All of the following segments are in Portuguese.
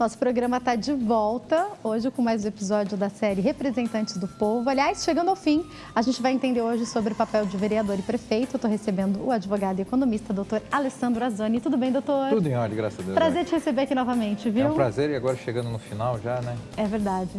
Nosso programa está de volta, hoje com mais um episódio da série Representantes do Povo. Aliás, chegando ao fim, a gente vai entender hoje sobre o papel de vereador e prefeito. Eu estou recebendo o advogado e economista, doutor Alessandro Azzoni. Tudo bem, doutor? Tudo em ordem, graças a Deus. Prazer te receber aqui novamente, viu? É um prazer e agora chegando no final já, né? É verdade.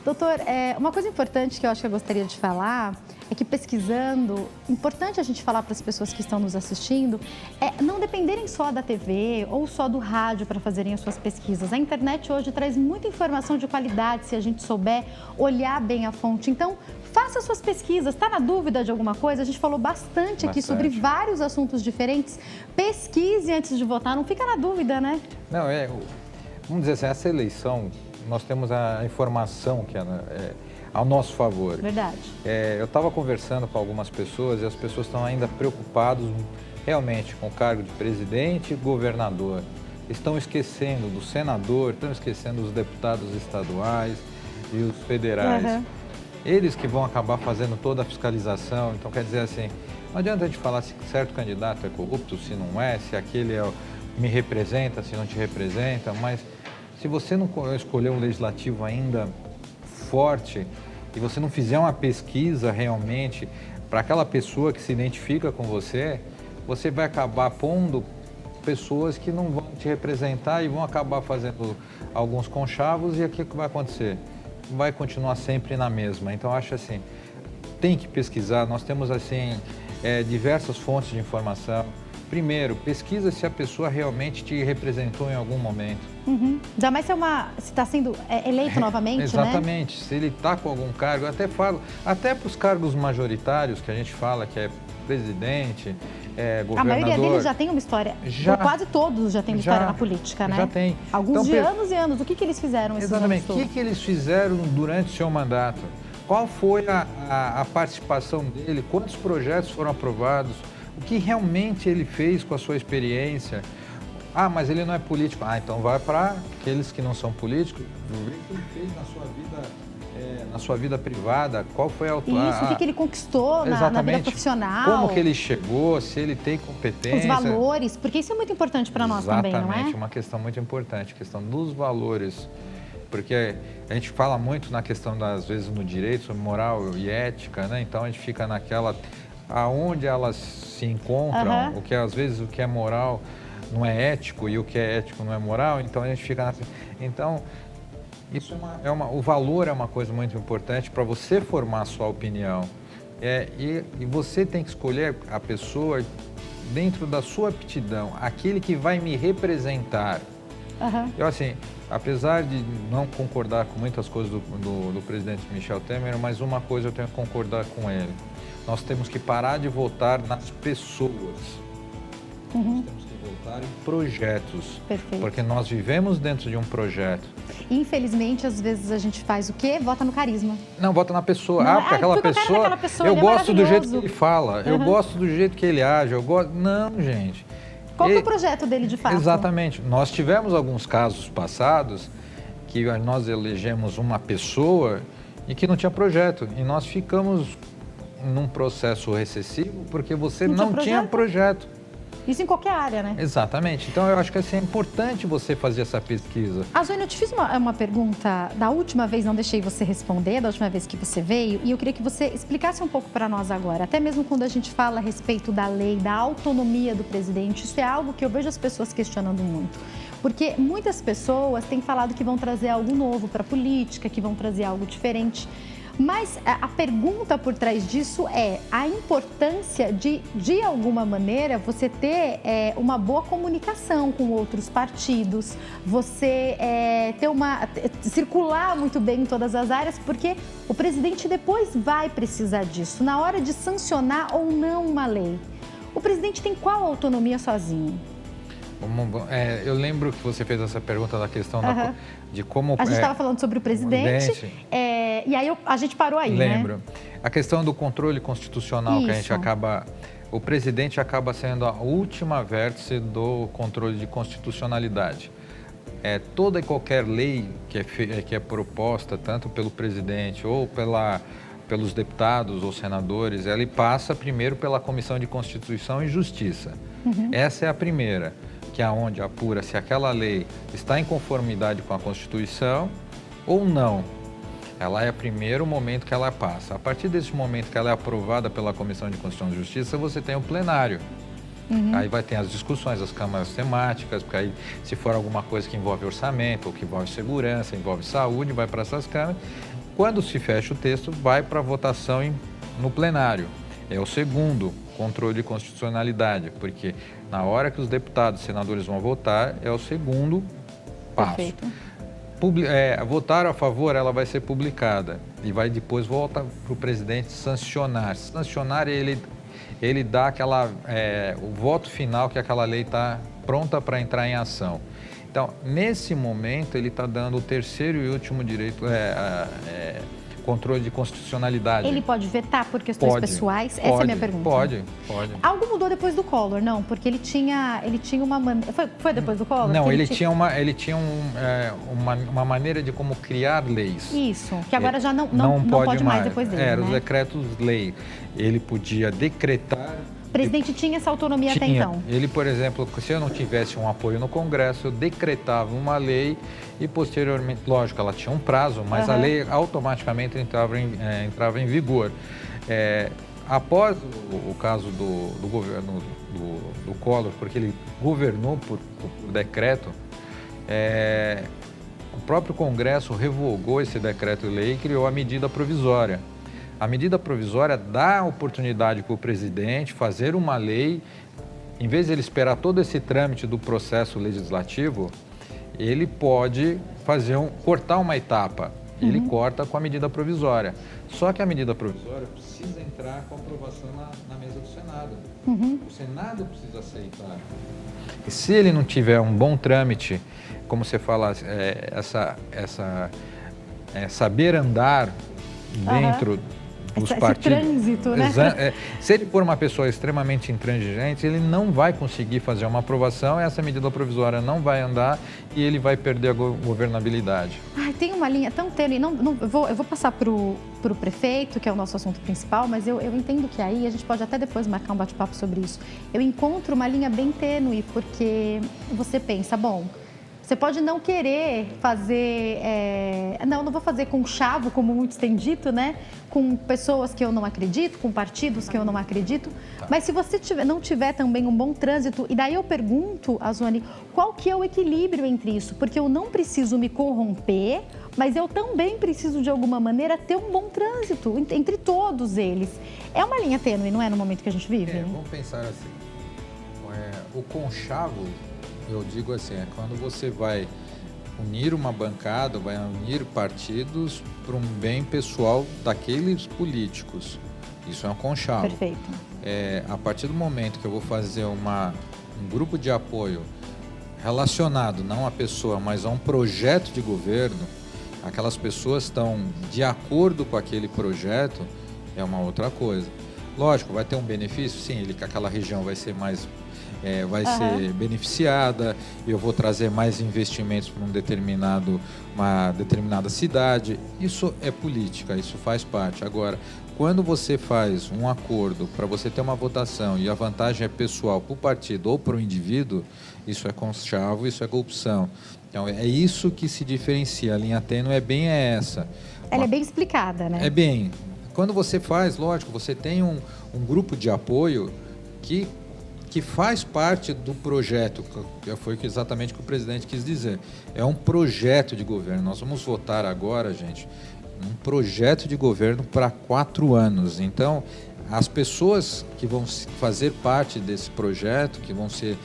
Doutor, uma coisa importante que eu acho que eu gostaria de falar é que pesquisando, importante a gente falar para as pessoas que estão nos assistindo, é não dependerem só da TV ou só do rádio para fazerem as suas pesquisas. A internet hoje traz muita informação de qualidade, se a gente souber olhar bem a fonte. Então, faça suas pesquisas. Está na dúvida de alguma coisa? A gente falou bastante aqui sobre vários assuntos diferentes. Pesquise antes de votar, não fica na dúvida, né? Não, vamos dizer assim, essa eleição, nós temos a informação que é ao nosso favor. Verdade. Eu estava conversando com algumas pessoas e as pessoas estão ainda preocupadas realmente com o cargo de presidente e governador. Estão esquecendo do senador, estão esquecendo dos deputados estaduais e os federais. Uhum. Eles que vão acabar fazendo toda a fiscalização. Então, quer dizer assim, não adianta a gente falar se certo candidato é corrupto, se não é, se aquele me representa, se não te representa, mas se você não escolher um legislativo ainda forte e você não fizer uma pesquisa realmente para aquela pessoa que se identifica com você, você vai acabar pondo pessoas que não vão te representar e vão acabar fazendo alguns conchavos e aqui o que vai acontecer? Vai continuar sempre na mesma. Então, eu acho assim, tem que pesquisar. Nós temos assim diversas fontes de informação. Primeiro, pesquisa se a pessoa realmente te representou em algum momento. Uhum. Jamais se está sendo eleito novamente, exatamente, né? Se ele está com algum cargo, até para os cargos majoritários que a gente fala, que é presidente, governador. A maioria deles já tem uma história, quase todos já têm uma história na política, né? Já tem. Alguns de anos e anos. O que eles fizeram esses exatamente, anos o que eles fizeram durante o seu mandato? Qual foi a participação dele? Quantos projetos foram aprovados? O que realmente ele fez com a sua experiência? Ah, mas ele não é político. Ah, então vai para aqueles que não são políticos, ver o que ele fez na sua vida privada, qual foi o que ele conquistou na vida profissional. Como que ele chegou, se ele tem competência. Os valores, porque isso é muito importante para nós também, não é? Exatamente, uma questão muito importante, a questão dos valores. Porque a gente fala muito na questão, às vezes, no direito, sobre moral e ética, né? Então a gente fica naquela... aonde elas se encontram, o que às vezes o que é moral não é ético e o que é ético não é moral, então a gente fica Então, isso o valor é uma coisa muito importante para você formar a sua opinião. E você tem que escolher a pessoa dentro da sua aptidão, aquele que vai me representar. Eu, assim, apesar de não concordar com muitas coisas do presidente Michel Temer, mas uma coisa eu tenho que concordar com ele. Nós temos que parar de votar nas pessoas. Nós temos que votar em projetos. Perfeito. Porque nós vivemos dentro de um projeto. Infelizmente, às vezes a gente faz o quê? Vota no carisma. Não, vota na pessoa. Não, porque aquela pessoa, eu gosto do jeito que ele fala, eu gosto do jeito que ele age, Não, gente. Qual que é o projeto dele de fato? Exatamente. Nós tivemos alguns casos passados que nós elegemos uma pessoa e que não tinha projeto. E nós ficamos num processo recessivo porque você não tinha projeto. Isso em qualquer área, né? Exatamente. Então, eu acho que assim, é importante você fazer essa pesquisa. Azzoni, eu te fiz uma pergunta da última vez, não deixei você responder, da última vez que você veio, e eu queria que você explicasse um pouco para nós agora. Até mesmo quando a gente fala a respeito da lei, da autonomia do presidente, isso é algo que eu vejo as pessoas questionando muito. Porque muitas pessoas têm falado que vão trazer algo novo para a política, que vão trazer algo diferente. Mas a pergunta por trás disso é a importância de alguma maneira, você ter uma boa comunicação com outros partidos, você circular muito bem em todas as áreas, porque o presidente depois vai precisar disso, na hora de sancionar ou não uma lei. O presidente tem qual autonomia sozinho? Eu lembro que você fez essa pergunta da questão de como... A gente estava falando sobre o presidente, e aí a gente parou aí, Lembro. né? A questão do controle constitucional, que a gente acaba... O presidente acaba sendo a última vértice do controle de constitucionalidade. Toda e qualquer lei que é proposta, tanto pelo presidente ou pelos deputados ou senadores, ela passa primeiro pela Comissão de Constituição e Justiça. Essa é a primeira. que é onde apura se aquela lei está em conformidade com a Constituição ou não. Ela é o primeiro momento que ela passa. A partir desse momento que ela é aprovada pela Comissão de Constituição e Justiça, você tem o plenário. Aí vai ter as discussões, as câmaras temáticas, porque aí se for alguma coisa que envolve orçamento, ou que envolve segurança, envolve saúde, vai para essas câmaras. Quando se fecha o texto, vai para a votação no plenário. É o segundo controle de constitucionalidade, porque na hora que os deputados e senadores vão votar, é o segundo passo. Perfeito. Votar a favor, ela vai ser publicada e vai depois voltar para o presidente sancionar. Sancionar, ele dá o voto final que aquela lei está pronta para entrar em ação. Então, nesse momento, ele está dando o terceiro e último direito, controle de constitucionalidade. Ele pode vetar por questões pessoais? Essa é a minha pergunta. Pode. Algo mudou depois do Collor, não? Porque ele tinha uma maneira... Foi depois do Collor? Não, ele tinha uma maneira de como criar leis. Isso, que agora já não pode mais depois dele, Era os decretos-lei. Ele podia decretar... O presidente tinha essa autonomia até então? Ele, por exemplo, se eu não tivesse um apoio no Congresso, eu decretava uma lei e posteriormente, lógico, ela tinha um prazo, mas a lei automaticamente entrava em vigor. Após o caso do governo do Collor, porque ele governou por decreto, o próprio Congresso revogou esse decreto-lei e criou a medida provisória. A medida provisória dá a oportunidade para o presidente fazer uma lei, em vez de ele esperar todo esse trâmite do processo legislativo, ele pode cortar uma etapa. Ele corta com a medida provisória. Só que a medida provisória precisa entrar com aprovação na mesa do Senado. O Senado precisa aceitar. E se ele não tiver um bom trâmite, como você fala, saber andar dentro dos partidos. Esse trânsito, né? Se ele for uma pessoa extremamente intransigente, ele não vai conseguir fazer uma aprovação, essa medida provisória não vai andar e ele vai perder a governabilidade. Tem uma linha tão tênue. Eu vou passar para o prefeito, que é o nosso assunto principal, mas eu entendo que aí a gente pode até depois marcar um bate-papo sobre isso. Eu encontro uma linha bem tênue, porque você pensa, bom, você pode não querer fazer... não vou fazer com chavo, como muitos têm dito, né? Com pessoas que eu não acredito, com partidos que eu não acredito. Mas se você não tiver também um bom trânsito... E daí eu pergunto, Azoni, qual que é o equilíbrio entre isso? Porque eu não preciso me corromper, mas eu também preciso, de alguma maneira, ter um bom trânsito entre todos eles. É uma linha tênue, não é, no momento que a gente vive? Vamos pensar assim. O conchavo... Eu digo assim, quando você vai unir uma bancada, vai unir partidos para um bem pessoal daqueles políticos. Isso é um conchavo. Perfeito. A partir do momento que eu vou fazer um grupo de apoio relacionado não a pessoa, mas a um projeto de governo, aquelas pessoas estão de acordo com aquele projeto, é uma outra coisa. Lógico, vai ter um benefício, sim, aquela região vai ser mais... ser beneficiada, eu vou trazer mais investimentos para uma determinada cidade. Isso é política, isso faz parte. Agora, quando você faz um acordo para você ter uma votação e a vantagem é pessoal para o partido ou para o indivíduo, isso é conchavo, isso é corrupção. Então, é isso que se diferencia. A linha tênue é bem essa. Ela é bem explicada, né? Quando você faz, lógico, você tem um grupo de apoio que faz parte do projeto, que foi exatamente o que o presidente quis dizer. É um projeto de governo. Nós vamos votar agora, gente, um projeto de governo para 4 anos. Então, as pessoas que vão fazer parte desse projeto, que vão ser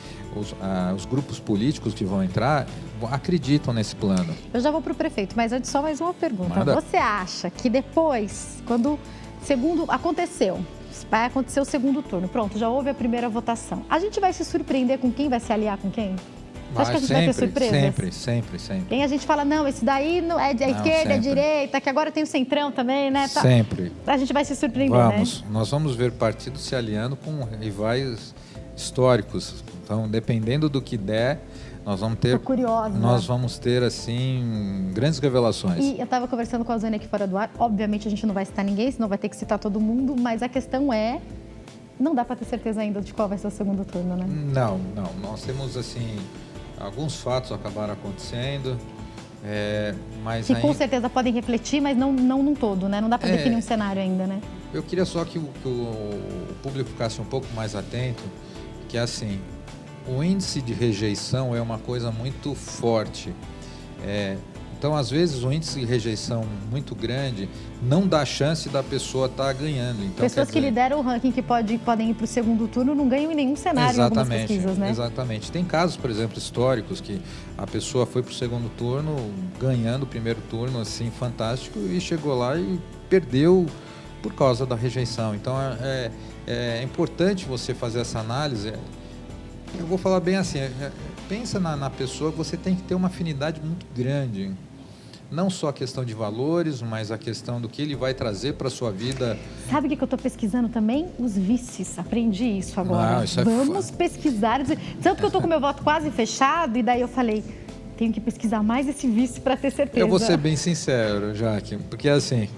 os grupos políticos que vão entrar, acreditam nesse plano. Eu já vou para o prefeito, mas antes só mais uma pergunta. Manda. Você acha que depois, quando vai acontecer o segundo turno, pronto, já houve a primeira votação, a gente vai se surpreender com quem vai se aliar com quem? Você acha que a gente vai ter surpresas? Sempre. Tem a gente fala, não, esse daí não é de esquerda, é direita, que agora tem o centrão também, né? Sempre. A gente vai se surpreender, né? Nós vamos ver partidos se aliando com rivais históricos. Então, dependendo do que der, nós vamos ter... Tô curiosa. Nós vamos ter, assim, grandes revelações. E eu estava conversando com a Zânia aqui fora do ar. Obviamente, a gente não vai citar ninguém, senão vai ter que citar todo mundo. Mas a questão é não dá para ter certeza ainda de qual vai ser o segundo turno, né? Não. Nós temos, assim, alguns fatos acabaram acontecendo, mas que ainda... com certeza podem refletir, mas não num todo, né? Não dá para definir um cenário ainda, né? Eu queria só que o público ficasse um pouco mais atento, que assim, o índice de rejeição é uma coisa muito forte. Então, às vezes, o índice de rejeição muito grande não dá chance da pessoa estar ganhando. Então, pessoas que lideram o ranking que podem ir para o segundo turno não ganham em nenhum cenário em algumas pesquisas, né? Exatamente. Tem casos, por exemplo, históricos que a pessoa foi para o segundo turno ganhando o primeiro turno, assim, fantástico, e chegou lá e perdeu por causa da rejeição. Então, é importante você fazer essa análise. Eu vou falar bem assim, pensa na pessoa que você tem que ter uma afinidade muito grande. Não só a questão de valores, mas a questão do que ele vai trazer para a sua vida. Sabe o que eu estou pesquisando também? Os vices. Aprendi isso agora. Não, isso Vamos pesquisar. Tanto que eu estou com meu voto quase fechado e daí eu falei, tenho que pesquisar mais esse vice para ter certeza. Eu vou ser bem sincero, Jaque, porque assim,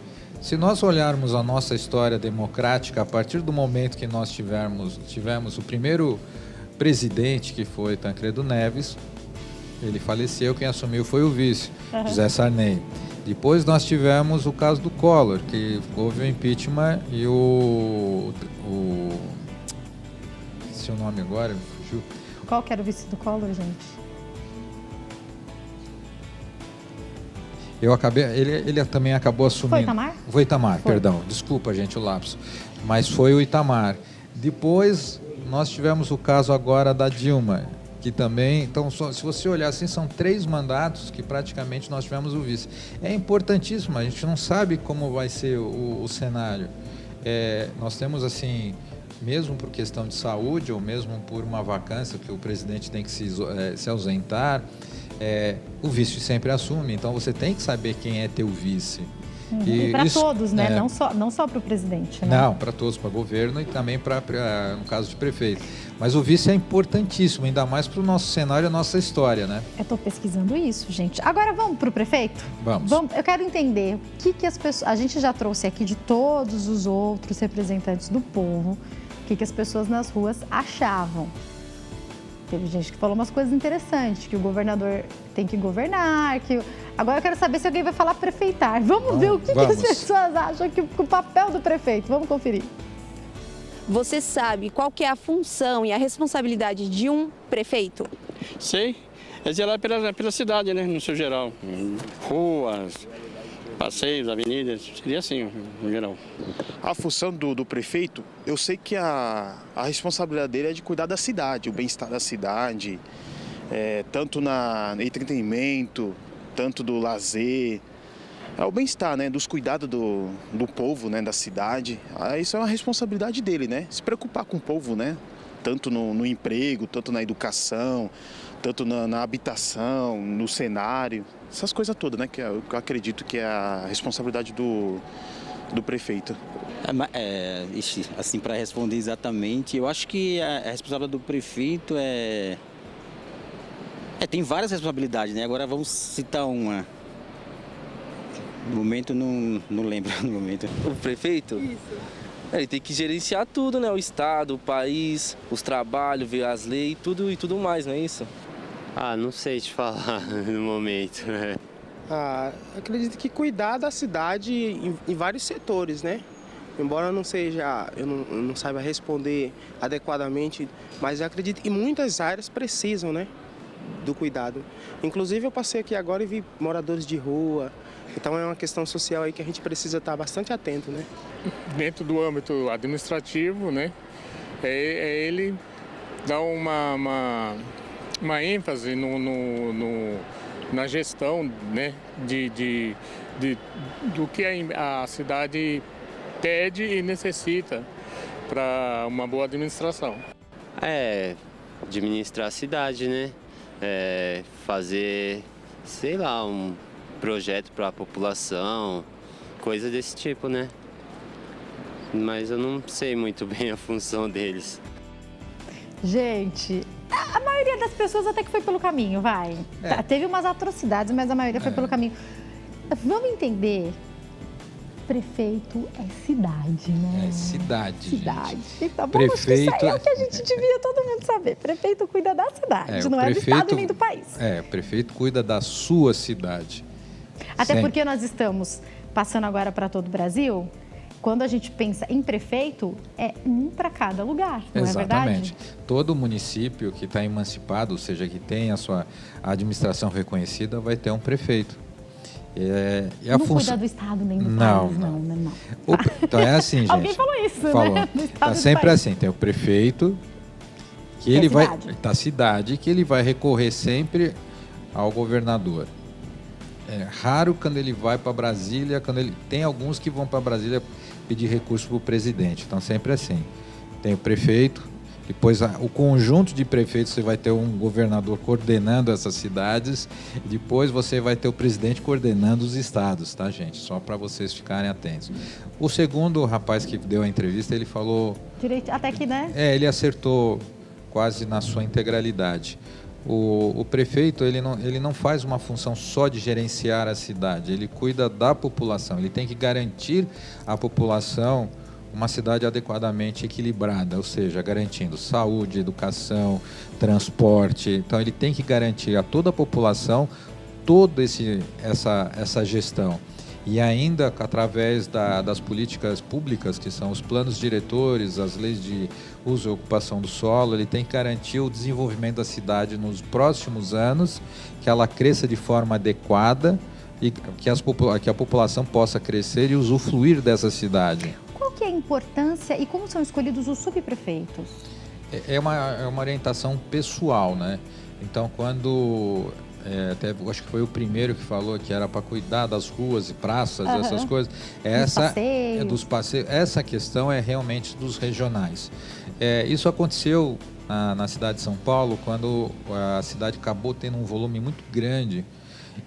se nós olharmos a nossa história democrática, a partir do momento que nós tivemos o primeiro presidente, que foi Tancredo Neves, ele faleceu, quem assumiu foi o vice, José Sarney. Depois nós tivemos o caso do Collor, que houve o impeachment e seu nome agora fugiu. Qual que era o vice do Collor, gente? Ele também acabou assumindo. Foi o Itamar? Foi Itamar, perdão. Desculpa, gente, o lapso. Mas foi o Itamar. Depois nós tivemos o caso agora da Dilma, que também, então, se você olhar assim, são 3 mandatos que praticamente nós tivemos o vice. É importantíssimo, a gente não sabe como vai ser o cenário. Nós temos, assim, mesmo por questão de saúde ou mesmo por uma vacância que o presidente tem que se ausentar, o vice sempre assume, então você tem que saber quem é teu vice. E para todos, né? Não só para o presidente, né? Não, para todos, para o governo e também no caso de prefeito. Mas o vice é importantíssimo, ainda mais para o nosso cenário e a nossa história, né? Eu estou pesquisando isso, gente. Agora vamos para o prefeito? Vamos. Eu quero entender o que as pessoas... A gente já trouxe aqui de todos os outros representantes do povo, o que as pessoas nas ruas achavam. Teve gente que falou umas coisas interessantes, que o governador tem que governar, Agora eu quero saber se alguém vai falar prefeitar. Vamos ver o que as pessoas acham que o papel do prefeito. Vamos conferir. Você sabe qual que é a função e a responsabilidade de um prefeito? Sei. É zelar pela cidade, né, no seu geral. Ruas, passeios, avenidas, seria assim, no geral. A função do prefeito, eu sei que a responsabilidade dele é de cuidar da cidade, o bem-estar da cidade, tanto no entretenimento, tanto do lazer, o bem-estar, né, dos cuidados do povo, né, da cidade. Isso é uma responsabilidade dele, né, se preocupar com o povo, né, tanto no emprego, tanto na educação, tanto na habitação, no cenário, essas coisas todas, né, que eu acredito que é a responsabilidade do prefeito. Assim, para responder exatamente, eu acho que a responsabilidade do prefeito tem várias responsabilidades, né? Agora vamos citar uma. No momento, não lembro no momento. O prefeito? Isso. Ele tem que gerenciar tudo, né? O estado, o país, os trabalhos, ver as leis, tudo e tudo mais, não é isso? Não sei te falar no momento. Acredito que cuidar da cidade em vários setores, né? Embora eu não saiba responder adequadamente, mas eu acredito que muitas áreas precisam, né, do cuidado. Inclusive eu passei aqui agora e vi moradores de rua, então é uma questão social aí que a gente precisa estar bastante atento, né? Dentro do âmbito administrativo, né, ele dá uma ênfase na gestão, né, do que a cidade pede e necessita para uma boa administração. Administrar a cidade, né? Fazer, sei lá, um projeto para a população, coisa desse tipo, né? Mas eu não sei muito bem a função deles. Gente, a maioria das pessoas até que foi pelo caminho, vai. Teve umas atrocidades, mas a maioria foi pelo caminho. Vamos entender. prefeito é cidade, né? É cidade, Cidade. Tá bom, prefeito... acho que isso aí é o que a gente devia todo mundo saber. Prefeito cuida da cidade, não é do estado nem do país. O prefeito cuida da sua cidade. Até Sempre. porque nós estamos passando agora para todo o Brasil. Quando a gente pensa em prefeito, é um para cada lugar, não é verdade? Exatamente. Todo município que está emancipado, ou seja, que tem a sua administração reconhecida, vai ter um prefeito. Não cuida do estado nem do país, não. Então é assim, gente. Alguém falou isso, né? Tá sempre assim, tem o prefeito, que ele vai da cidade, que ele vai recorrer sempre ao governador. É raro quando ele vai para Brasília, tem alguns que vão para Brasília pedir recurso para o presidente. Então sempre assim. Tem o prefeito, depois o conjunto de prefeitos, você vai ter um governador coordenando essas cidades, e depois você vai ter o presidente coordenando os estados, tá, gente? Só para vocês ficarem atentos. O segundo rapaz que deu a entrevista, ele falou... Direito, até que, né? Ele acertou quase na sua integralidade. O prefeito, ele não faz uma função só de gerenciar a cidade, ele cuida da população, ele tem que garantir à população uma cidade adequadamente equilibrada, ou seja, garantindo saúde, educação, transporte. Então ele tem que garantir a toda a população toda essa gestão. E ainda através das políticas públicas, que são os planos diretores, as leis de uso e ocupação do solo, ele tem que garantir o desenvolvimento da cidade nos próximos anos, que ela cresça de forma adequada e que a população possa crescer e usufruir dessa cidade. Qual que é a importância e como são escolhidos os subprefeitos? É uma orientação pessoal, né? Então, quando... até acho que foi o primeiro que falou que era para cuidar das ruas e praças, essas coisas. Dos passeios. Essa questão é realmente dos regionais. Isso aconteceu na cidade de São Paulo, quando a cidade acabou tendo um volume muito grande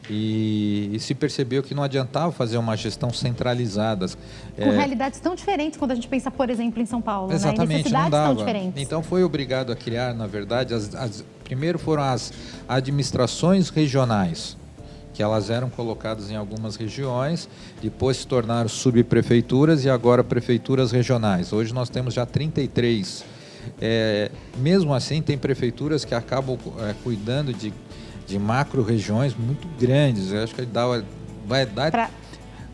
e se percebeu que não adiantava fazer uma gestão centralizada. Com realidades tão diferentes quando a gente pensa, por exemplo, em São Paulo, exatamente, né? Necessidades não dava. tão diferentes. Então foi obrigado a criar, na verdade, primeiro foram as administrações regionais, que elas eram colocadas em algumas regiões, depois se tornaram subprefeituras e agora prefeituras regionais. Hoje nós temos já 33. Mesmo assim, tem prefeituras que acabam cuidando de macro-regiões muito grandes. Eu acho que vai dar...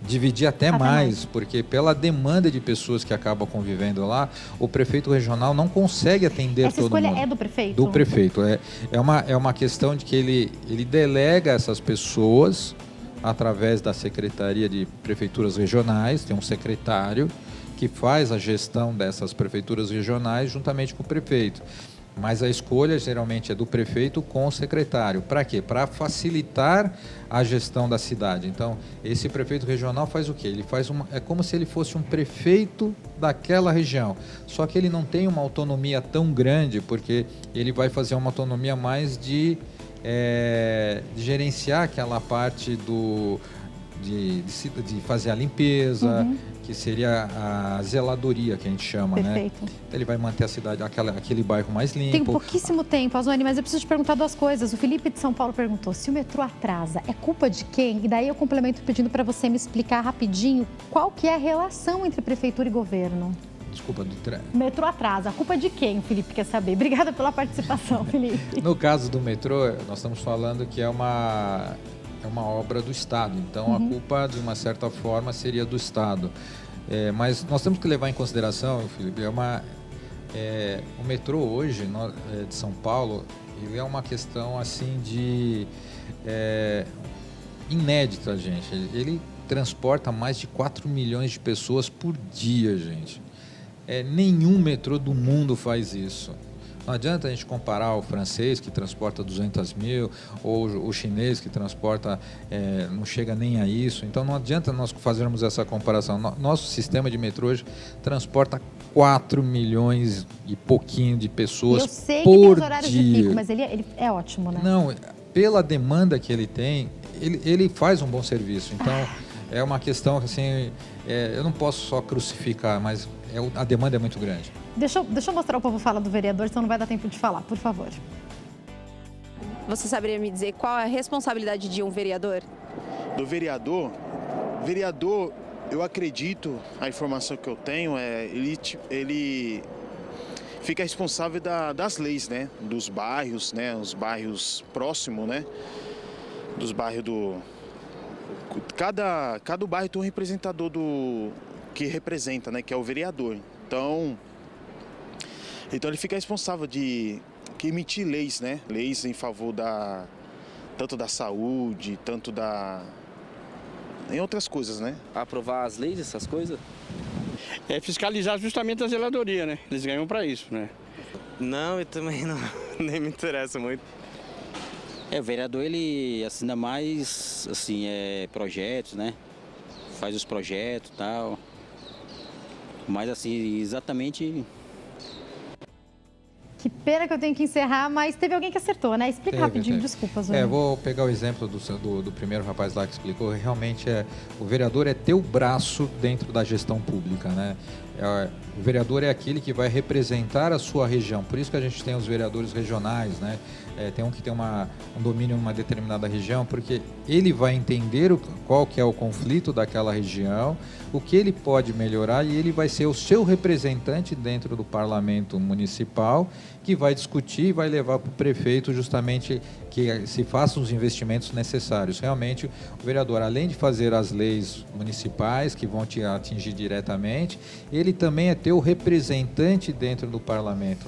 dividir até mais, porque pela demanda de pessoas que acabam convivendo lá, o prefeito regional não consegue atender todo mundo. Essa escolha é do prefeito? Do prefeito. É uma questão de que ele delega essas pessoas através da Secretaria de Prefeituras Regionais, tem um secretário que faz a gestão dessas prefeituras regionais juntamente com o prefeito. Mas a escolha geralmente é do prefeito com o secretário. Para quê? Para facilitar a gestão da cidade. Então, esse prefeito regional faz o quê? Ele é como se ele fosse um prefeito daquela região. Só que ele não tem uma autonomia tão grande, porque ele vai fazer uma autonomia mais de gerenciar aquela parte de fazer a limpeza, que seria a zeladoria, que a gente chama, perfeito, né? Ele vai manter a cidade, aquele bairro mais limpo. Tem pouquíssimo tempo, Azoni, mas eu preciso te perguntar duas coisas. O Felipe de São Paulo perguntou, se o metrô atrasa, é culpa de quem? E daí eu complemento pedindo para você me explicar rapidinho qual que é a relação entre prefeitura e governo. Desculpa, o metrô atrasa, a culpa de quem, o Felipe quer saber? Obrigada pela participação, Felipe. No caso do metrô, nós estamos falando que é uma obra do Estado, então a culpa, de uma certa forma, seria do Estado. Mas nós temos que levar em consideração, Felipe, o metrô hoje de São Paulo, ele é uma questão assim inédita, gente. Ele transporta mais de 4 milhões de pessoas por dia, gente. Nenhum metrô do mundo faz isso. Não adianta a gente comparar o francês, que transporta 200 mil, ou o chinês, que transporta, não chega nem a isso. Então, não adianta nós fazermos essa comparação. Nosso sistema de metrô hoje transporta 4 milhões e pouquinho de pessoas por dia. Eu sei que tem os horários de pico, mas ele é ótimo, né? Não, pela demanda que ele tem, ele faz um bom serviço. Então, é uma questão assim, eu não posso só crucificar, mas a demanda é muito grande. Deixa eu mostrar o povo fala do vereador, senão não vai dar tempo de falar, por favor. Você saberia me dizer qual é a responsabilidade de um vereador? Do vereador? Vereador, eu acredito, a informação que eu tenho é ele fica responsável das leis, né? Dos bairros, né? Os bairros próximos, né? Dos bairros do... Cada bairro tem um representador que representa, né? Que é o vereador. Então ele fica responsável de emitir leis, né? Leis em favor tanto da saúde, tanto em outras coisas, né? Aprovar as leis, essas coisas? É fiscalizar justamente a zeladoria, né? Eles ganham para isso, né? Não, eu também não, nem me interessa muito. O vereador, ele assina mais, assim, projetos, né? Faz os projetos e tal. Mas, assim, exatamente... Que pena que eu tenho que encerrar, mas teve alguém que acertou, né? Explica rapidinho, desculpa, Zoni. Vou pegar o exemplo do primeiro rapaz lá que explicou. Realmente, o vereador é teu braço dentro da gestão pública, né? O vereador é aquele que vai representar a sua região. Por isso que a gente tem os vereadores regionais, né? Tem um que tem um domínio em uma determinada região, porque ele vai entender qual que é o conflito daquela região, o que ele pode melhorar, e ele vai ser o seu representante dentro do parlamento municipal, que vai discutir e vai levar para o prefeito justamente que se façam os investimentos necessários. Realmente, o vereador, além de fazer as leis municipais que vão te atingir diretamente, ele também é teu representante dentro do parlamento.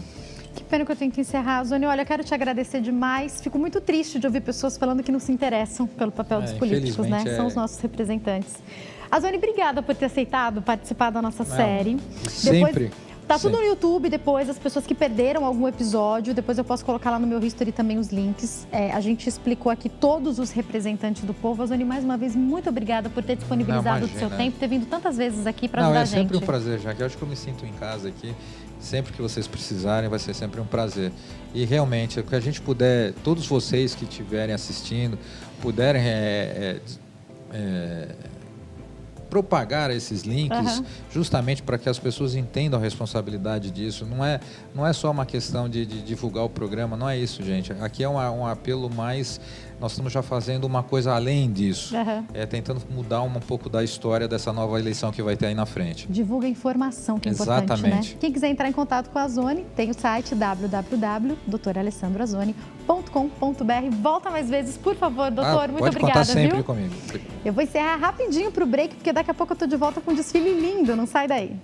Que pena que eu tenho que encerrar, Zoni. Olha, eu quero te agradecer demais. Fico muito triste de ouvir pessoas falando que não se interessam pelo papel dos políticos, né? São os nossos representantes. Zoni, obrigada por ter aceitado participar da nossa série. Sempre. Tá tudo no YouTube depois, as pessoas que perderam algum episódio, depois eu posso colocar lá no meu history também os links. A gente explicou aqui todos os representantes do povo. Zoni, mais uma vez, muito obrigada por ter disponibilizado o seu tempo, ter vindo tantas vezes aqui para ajudar a gente. É sempre um prazer, Jaque. Eu acho que eu me sinto em casa aqui. Sempre que vocês precisarem, vai ser sempre um prazer. E realmente, o que a gente puder, todos vocês que estiverem assistindo, puderem propagar esses links, justamente para que as pessoas entendam a responsabilidade disso. Não é só uma questão de divulgar o programa, não é isso, gente. Aqui é um apelo mais... Nós estamos já fazendo uma coisa além disso. Tentando mudar um pouco da história dessa nova eleição que vai ter aí na frente. Divulga a informação, que é importante, exatamente, né? Quem quiser entrar em contato com a Zoni, tem o site www.doutoralessandroazoni.com.br. Volta mais vezes, por favor, doutor. Muito pode obrigada, contar sempre viu? comigo. Eu vou encerrar rapidinho para o break, porque daqui a pouco eu estou de volta com um desfile lindo. Não sai daí.